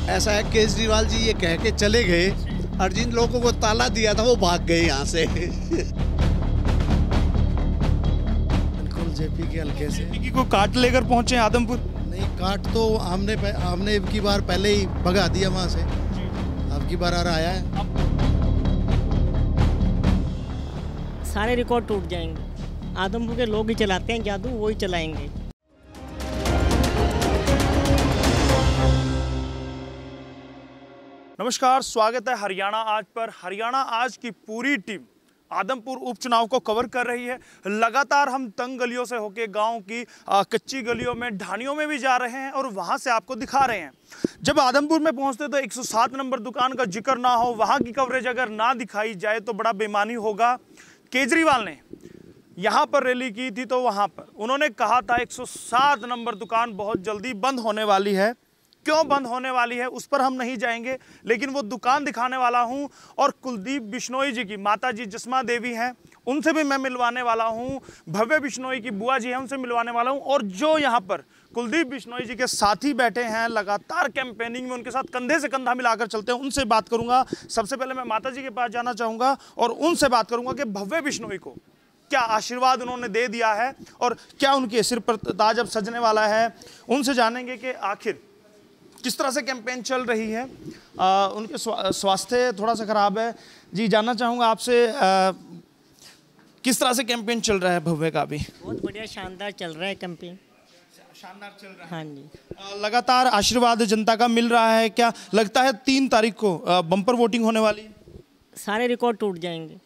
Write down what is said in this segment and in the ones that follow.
ऐसा है, केजरीवाल जी ये कह के चले गए और जिन लोगों को ताला दिया था वो भाग गए यहाँ से। बिल्कुल जेपी के हल्के से। जेपी को काट लेकर पहुंचे आदमपुर। नहीं, काट तो हमने अब की बार पहले ही भगा दिया वहाँ से। अब की बार आया है। सारे रिकॉर्ड टूट जाएंगे। आदमपुर के लोग ही चलाते हैं जादू, वो ही चलाएंगे। नमस्कार, स्वागत है हरियाणा आज पर। हरियाणा आज की पूरी टीम आदमपुर उपचुनाव को कवर कर रही है। लगातार हम तंग गलियों से होके गांव की कच्ची गलियों में, ढानियों में भी जा रहे हैं और वहां से आपको दिखा रहे हैं। जब आदमपुर में पहुंचते तो 107 नंबर दुकान का जिक्र ना हो, वहां की कवरेज अगर ना दिखाई जाए तो बड़ा बेईमानी होगा। केजरीवाल ने यहाँ पर रैली की थी तो वहाँ पर उन्होंने कहा था 107 नंबर दुकान बहुत जल्दी बंद होने वाली है। क्यों बंद होने वाली है उस पर हम नहीं जाएंगे, लेकिन वो दुकान दिखाने वाला हूं और कुलदीप बिश्नोई जी की माता जी जसमा देवी हैं, उनसे भी मैं मिलवाने वाला हूं। भव्य बिश्नोई की बुआ जी हैं, उनसे मिलवाने वाला हूं। और जो यहाँ पर कुलदीप बिश्नोई जी के साथी बैठे हैं, लगातार कैंपेनिंग में उनके साथ कंधे से कंधा मिलाकर चलते हैं, उनसे बात करूंगा। सबसे पहले मैं माता जी के पास जाना चाहूँगा और उनसे बात करूँगा कि भव्य बिश्नोई को क्या आशीर्वाद उन्होंने दे दिया है और क्या उनके सिर पर ताज अब सजने वाला है। उनसे जानेंगे कि आखिर किस तरह से कैंपेन चल रही है। उनके स्वास्थ्य थोड़ा सा खराब है जी। जानना चाहूँगा आपसे किस तरह से कैंपेन चल रहा है भव्य का भी? बहुत बढ़िया, शानदार चल रहा है कैंपेन। शानदार चल रहा है। हाँ जी। लगातार आशीर्वाद जनता का मिल रहा है। क्या लगता है 3 तारीख को बम्पर वोटिंग होने वाली है? सारे रिकॉर्ड टूट जाएंगे।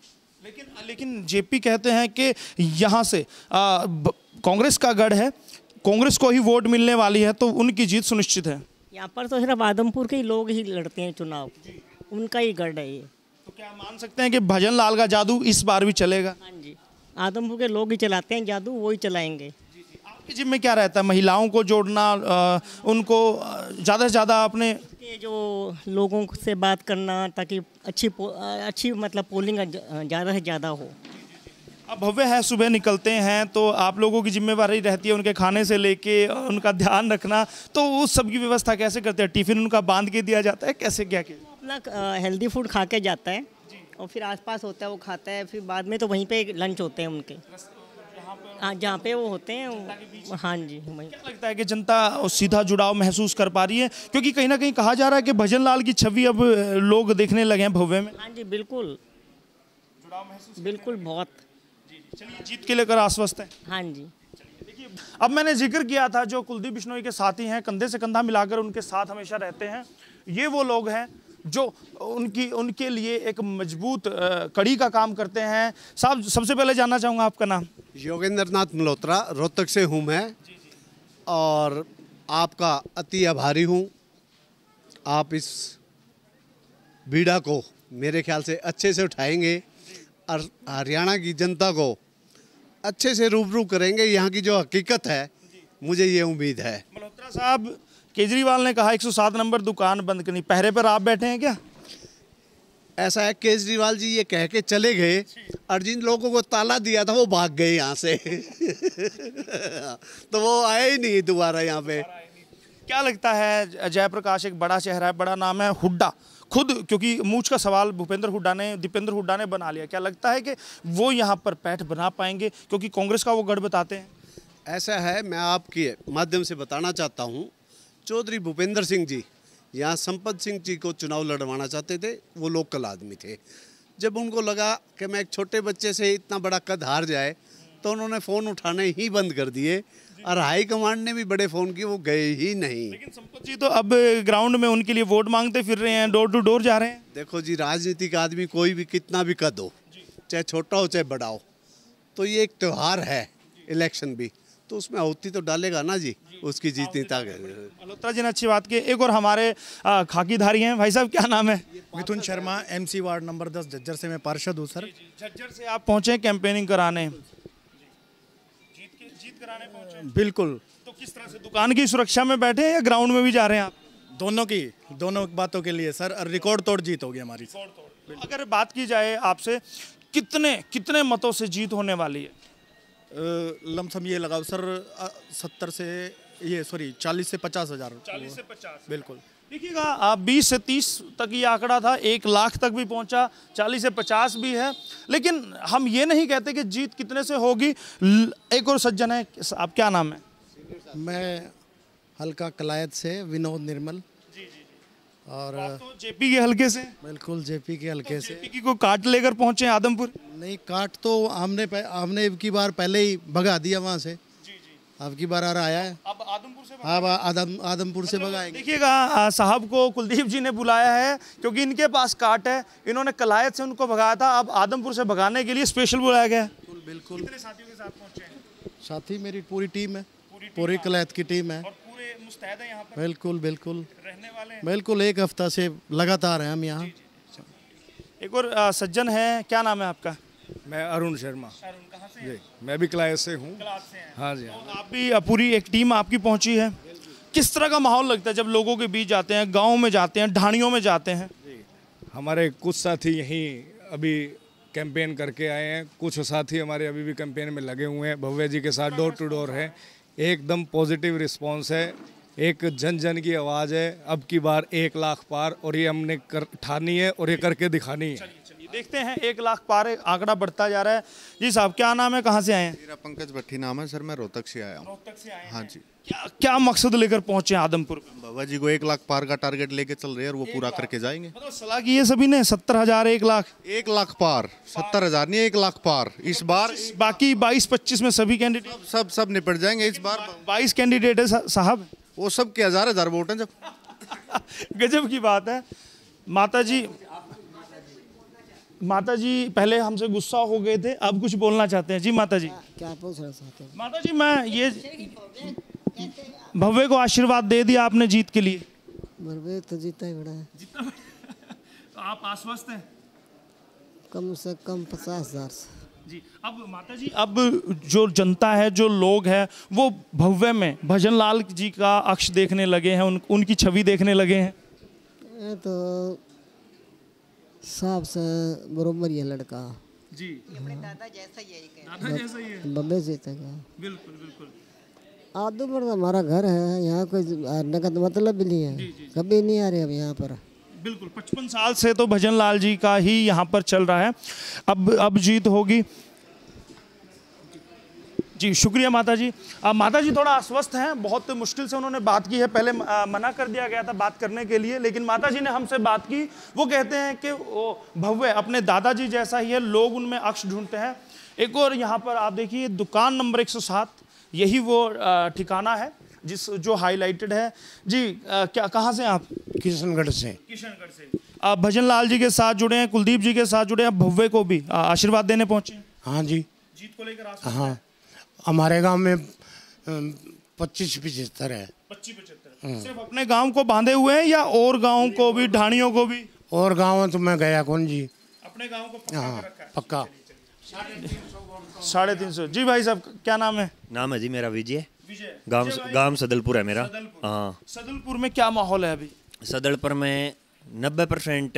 लेकिन जेपी कहते हैं कि यहाँ से कांग्रेस का गढ़ है, कांग्रेस को ही वोट मिलने वाली है, तो उनकी जीत सुनिश्चित है। यहाँ पर तो सिर्फ आदमपुर के ही लोग ही लड़ते हैं चुनाव, उनका ही गढ़ है ये। तो क्या मान सकते हैं कि भजन लाल का जादू इस बार भी चलेगा? हाँ जी, आदमपुर के लोग ही चलाते हैं जादू, वो ही चलाएंगे। आपकी जिम्मे क्या रहता है? महिलाओं को जोड़ना, उनको ज़्यादा से ज़्यादा अपने जो लोगों से बात करना, ताकि अच्छी मतलब पोलिंग ज़्यादा से ज़्यादा हो। अब भव्य है, सुबह निकलते हैं तो आप लोगों की जिम्मेवारी रहती है उनके खाने से लेके उनका ध्यान रखना, तो उस सब की व्यवस्था कैसे करते हैं? टिफिन उनका बांध के दिया जाता है, कैसे क्या किया? अपना हेल्दी फूड खा के जाता है और फिर आसपास होता है वो खाता है, फिर बाद में तो वहीं पे लंच होते हैं उनके। हाँ, जहाँ पे वो होते हैं। हाँ जी। क्या लगता है कि जनता सीधा जुड़ाव महसूस कर पा रही है? क्योंकि कहीं ना कहीं कहा जा रहा है कि भजन लाल की छवि अब लोग देखने लगे हैं भव्य में। हाँ जी, बिल्कुल जुड़ाव महसूस, बिल्कुल बहुत। चलिए, जीत के लेकर आश्वस्त है? हाँ जी। देखिए, अब मैंने जिक्र किया था जो कुलदीप बिश्नोई के साथी हैं, कंधे से कंधा मिलाकर उनके साथ हमेशा रहते हैं। ये वो लोग हैं जो उनके लिए एक मजबूत कड़ी का काम करते हैं। साहब, सबसे पहले जानना चाहूँगा आपका नाम? योगेंद्र नाथ मल्होत्रा, रोहतक से हूँ मैं और आपका अति आभारी हूँ। आप इस बीड़ा को मेरे ख्याल से अच्छे से उठाएंगे और हरियाणा की जनता को अच्छे से रूबरू करेंगे। यहाँ की जो हकीकत है, मुझे ये उम्मीद है। मल्होत्रा साहब, केजरीवाल ने कहा 107 नंबर दुकान बंद करनी, पहरे पर आप बैठे हैं क्या? ऐसा है, केजरीवाल जी ये कह के चले गए और जिन लोगों को ताला दिया था वो भाग गए यहाँ से। तो वो आए ही नहीं दोबारा यहाँ पे। क्या लगता है, जयप्रकाश एक बड़ा चेहरा है, बड़ा नाम है, हुड्डा खुद, क्योंकि मूछ का सवाल दीपेंद्र हुड्डा ने बना लिया। क्या लगता है कि वो यहाँ पर पैठ बना पाएंगे, क्योंकि कांग्रेस का वो गढ़ बताते हैं? ऐसा है, मैं आपके माध्यम से बताना चाहता हूँ, चौधरी भूपेंद्र सिंह जी यहाँ संपत सिंह जी को चुनाव लड़वाना चाहते थे। वो लोकल आदमी थे। जब उनको लगा कि मैं एक छोटे बच्चे से इतना बड़ा कद हार जाए, तो उन्होंने फ़ोन उठाने ही बंद कर दिए और हाई कमांड ने भी बड़े फ़ोन किए, वो गए ही नहीं। लेकिन संपत जी तो अब ग्राउंड में उनके लिए वोट मांगते फिर रहे हैं, डोर टू डोर जा रहे हैं। देखो जी, राजनीतिक आदमी कोई भी कितना भी कद हो, चाहे छोटा हो चाहे बड़ा हो, तो ये एक त्यौहार है, इलेक्शन भी, तो उसमें आहुति तो डालेगा ना जी, उसकी जीतनी ताकत। मल्होत्रा जी ने अच्छी बात की। एक और हमारे खाकीधारी हैं, भाई साहब क्या नाम है? Mithun Sharma, MC ward number 10 Jhajjar से मैं पार्षद हूँ सर। झज्जर से आप पहुँचे कैंपेनिंग कराने, जीत कराने पहुँचे? बिल्कुल। तो किस तरह से, दुकान की सुरक्षा में बैठे हैं या ग्राउंड में भी जा रहे हैं आप? दोनों बातों के लिए सर, रिकॉर्ड तोड़ जीत होगी हमारी। अगर बात की जाए आपसे, कितने मतों से जीत होने वाली है? लमसम ये लगाओ सर, 70 से ये सॉरी 40 से 50 हज़ार। 40 से 50 बिल्कुल। देखिएगा, 20 से 30 तक ये आंकड़ा था, 1 लाख तक भी पहुंचा, 40 से 50 भी है। लेकिन हम ये नहीं कहते कि जीत कितने से होगी। एक और सज्जन है, आप क्या नाम है? मैं हल्का कलायत से विनोद निर्मल। और आप तो जेपी के हल्के से, बिल्कुल जेपी के हल्के से। जेपी की को काट लेकर पहुंचे आदमपुर। नहीं, काट तो हमने अब की बार पहले ही भगा दिया वहाँ से। अब की बार आया है, अब आदमपुर से अब आदमपुर से भगाएंगे। देखिएगा, साहब को कुलदीप जी ने बुलाया है क्योंकि इनके पास काट है। इन्होंने कलायत से उनको भगाया था, अब आदमपुर से भगाने के लिए स्पेशल बुलाया गया है। बिल्कुल। कितने साथियों के साथ पहुंचे हैं? साथी मेरी पूरी टीम है, पूरी कलायत की टीम है। और पूरे मुस्तैद हैं यहाँ पर बिल्कुल बिल्कुल रहने वाले हैं। बिल्कुल, 1 हफ्ता से लगातार हैं हम यहाँ। एक और सज्जन है, क्या नाम है आपका? मैं अरुण शर्मा। अरुण, कहाँ से जी, मैं भी क्लास से हूँ। क्लास से हैं। हाँ जी। तो आप भी पूरी एक टीम आपकी पहुंची है। किस तरह का माहौल लगता है जब लोगों के बीच जाते हैं, गाँव में जाते हैं, ढाणियों में जाते हैं? हमारे कुछ साथी यहीं अभी कैंपेन करके आए हैं, कुछ साथी हमारे अभी भी कैंपेन में लगे हुए हैं। भव्य जी के साथ डोर टू डोर है, एकदम पॉजिटिव रिस्पांस है, एक जन जन की आवाज़ है। अब की बार 1 लाख पार, और ये हमने ठानी है और ये करके दिखानी है। देखते हैं, 1 लाख पार आंकड़ा बढ़ता जा रहा है। जी साहब, क्या नाम है, कहाँ से आए हैं? मेरा पंकज भट्टी नाम है सर, मैं रोहतक से आया हूँ। रोहतक से आए हैं। हाँ जी। क्या मकसद लेकर पहुंचे आदमपुर? बाबा जी को 1 लाख पार का टारगेट लेके चल रहे हैं और वो पूरा करके जाएंगे। मतलब सलाह की है सभी ने, 70,000, 1 लाख। 1 लाख पार, 70,000 नहीं, 1 लाख पार इस बार। बाकी 22-25 में सभी कैंडिडेट सब निपट जाएंगे इस बार। 22 कैंडिडेट है साहब, वो सब के हजार वोट हैं जब। गजब की बात है। माता जी पहले हमसे गुस्सा हो गए थे, अब कुछ बोलना चाहते हैं। जी माता जी, क्या पूछ रहे चाहते हैं? माता जी, मैं ये भव्य को आशीर्वाद दे दिया आपने जीत के लिए। भव्य तो जीता ही बड़ा है। तो आप आश्वस्त हैं? कम से कम 50,000 से। जी। अब माता जी, अब जो जनता है, जो लोग हैं, वो भव्य में भजन लाल जी का अक्ष देखने लगे हैं, उनकी छवि देखने लगे हैं। ये तो साहब से बरोबर ये लड़का जी, अपने दादा जैसा ही है। दादा जैसा ही है। बब्बे जीतेगा। बिल्कुल बिल्कुल। आदमपुर तो हमारा घर है, यहाँ कोई हारने का तो मतलब भी नहीं है। कभी नहीं आ रहे अब यहाँ पर। बिल्कुल, 55 साल से तो भजन लाल जी का ही यहाँ पर चल रहा है। अब जीत होगी। जी शुक्रिया माता जी। माता जी थोड़ा अस्वस्थ हैं, बहुत मुश्किल से उन्होंने बात की है। पहले मना कर दिया गया था बात करने के लिए, लेकिन माता जी ने हमसे बात की। वो कहते हैं कि वो भव्य अपने दादाजी जैसा ही है, लोग उनमें अक्ष ढूंढते हैं। एक और यहाँ पर आप देखिए, दुकान नंबर 107, यही वो ठिकाना है जो हाईलाइटेड है। जी क्या, कहाँ से आप? किशनगढ़ से। किशनगढ़ से। आप भजन लाल जी के साथ जुड़े हैं, कुलदीप जी के साथ जुड़े हैं, भव्य को भी आशीर्वाद देने पहुंचे हैं। हाँ जी। जीत को लेकर? हाँ, हमारे गांव में 25-75 है। 25-75 सिर्फ अपने गांव को बांधे हुए हैं या और गांव को भी, ढाणियों को भी? और गांव तो मैं गया कौन जी। अपने गांव को पक्का हाँ, कर रखा है। पक्का। 350। जी भाई साहब, क्या नाम है? नाम है जी मेरा विजय। विजय। गांव सदलपुर है मेरा। हाँ। सदलपुर में क्या माहौल है अभी? सदलपुर में 90%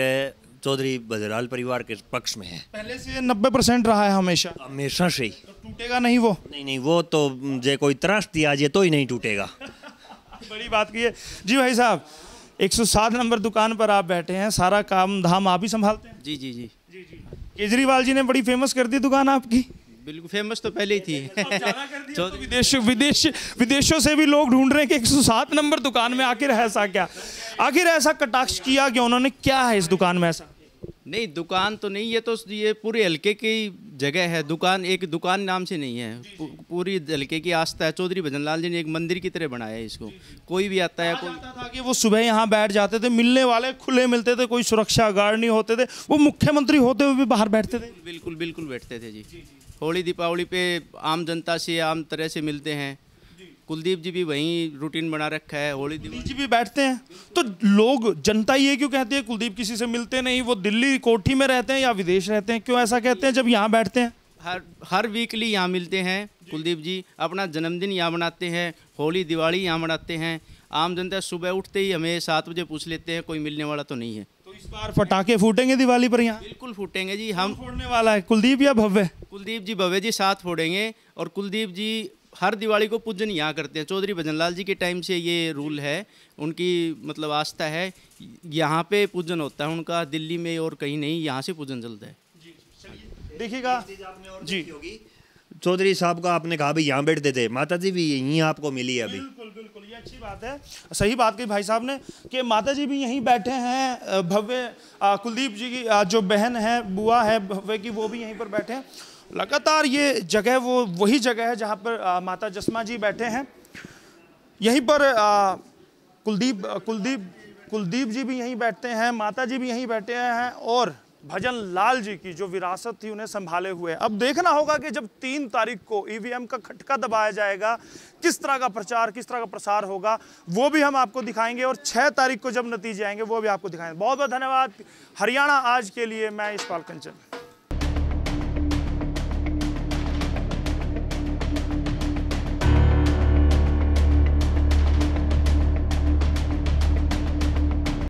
चौधरी बजराल परिवार के पक्ष में है। पहले से 90% रहा है हमेशा? हमेशा से ही। तो टूटेगा नहीं वो? नहीं, वो तो जे कोई त्रासदी आ जाए तो ही नहीं टूटेगा। बड़ी बात की है। जी भाई साहब, 107 नंबर दुकान पर आप बैठे हैं, सारा काम धाम आप ही संभालते हैं? जी जी जी जी जी। केजरीवाल जी ने बड़ी फेमस कर दी दुकान आपकी। बिल्कुल, फेमस तो पहले ही थी। तो विदेशों से भी लोग ढूंढ रहे हैं कि 107 नंबर दुकान में आखिर ऐसा क्या, आखिर ऐसा कटाक्ष किया कि उन्होंने, क्या है इस दुकान में ऐसा? नहीं, दुकान तो नहीं, ये पूरे हल्के की जगह है। दुकान एक दुकान नाम से नहीं है, पूरी हल्के की आस्था है। चौधरी भजन लाल जी ने एक मंदिर की तरह बनाया है इसको। कोई भी आता है, कोई था कि वो सुबह यहाँ बैठ जाते थे, मिलने वाले खुले मिलते थे, कोई सुरक्षा गार्ड नहीं होते थे, वो मुख्यमंत्री होते हुए भी बाहर बैठते थे। बिल्कुल बिल्कुल बैठते थे जी। होली दीपावली पे आम जनता से आम तरह से मिलते हैं। कुलदीप जी भी वहीं रूटीन बना रखा है, होली दीपावली जी भी बैठते हैं। तो लोग, जनता ये क्यों कहती है कुलदीप किसी से मिलते नहीं, वो दिल्ली कोठी में रहते हैं या विदेश रहते हैं, क्यों ऐसा कहते हैं जब यहाँ बैठते हैं? हर वीकली यहाँ मिलते हैं कुलदीप जी। अपना जन्मदिन यहाँ मनाते हैं, होली दिवाली यहाँ मनाते हैं। आम जनता सुबह उठते ही हमें 7 बजे पूछ लेते हैं, कोई मिलने वाला तो नहीं है। तो इस बार पटाखे फूटेंगे दिवाली पर यहाँ? बिल्कुल फूटेंगे जी। हम फोड़ने वाला है, कुलदीप या भव्य? कुलदीप जी, भव्य जी साथ फोड़ेंगे। और कुलदीप जी हर दिवाली को पूजन यहाँ करते हैं। चौधरी भजनलाल जी के टाइम से ये रूल है, उनकी मतलब आस्था है, यहाँ पे पूजन होता है उनका, दिल्ली में और कहीं नहीं, यहाँ से पूजन चलता है। देखिएगा जी, चौधरी साहब का आपने कहा भी यहाँ बैठते थे, माता जी भी यहीं आपको मिली है अभी। बिल्कुल बिल्कुल, ये अच्छी बात है, सही बात कही भाई साहब ने कि माता जी भी यहीं बैठे हैं। भव्य कुलदीप जी की जो बहन है, बुआ है भव्य की, वो भी यहीं पर बैठे हैं। लगातार ये जगह वो वही जगह है जहाँ पर माता जसमा जी बैठे हैं। यहीं पर कुलदीप जी भी यहीं बैठते हैं, माता जी भी यहीं बैठे हैं और भजन लाल जी की जो विरासत थी उन्हें संभाले हुए। अब देखना होगा कि जब 3 तारीख को ईवीएम का खटका दबाया जाएगा, किस तरह का प्रचार, किस तरह का प्रसार होगा, वो भी हम आपको दिखाएंगे और 6 तारीख को जब नतीजे आएंगे वो भी आपको दिखाएंगे। बहुत बहुत धन्यवाद। हरियाणा आज के लिए मैं यशपाल कंचन।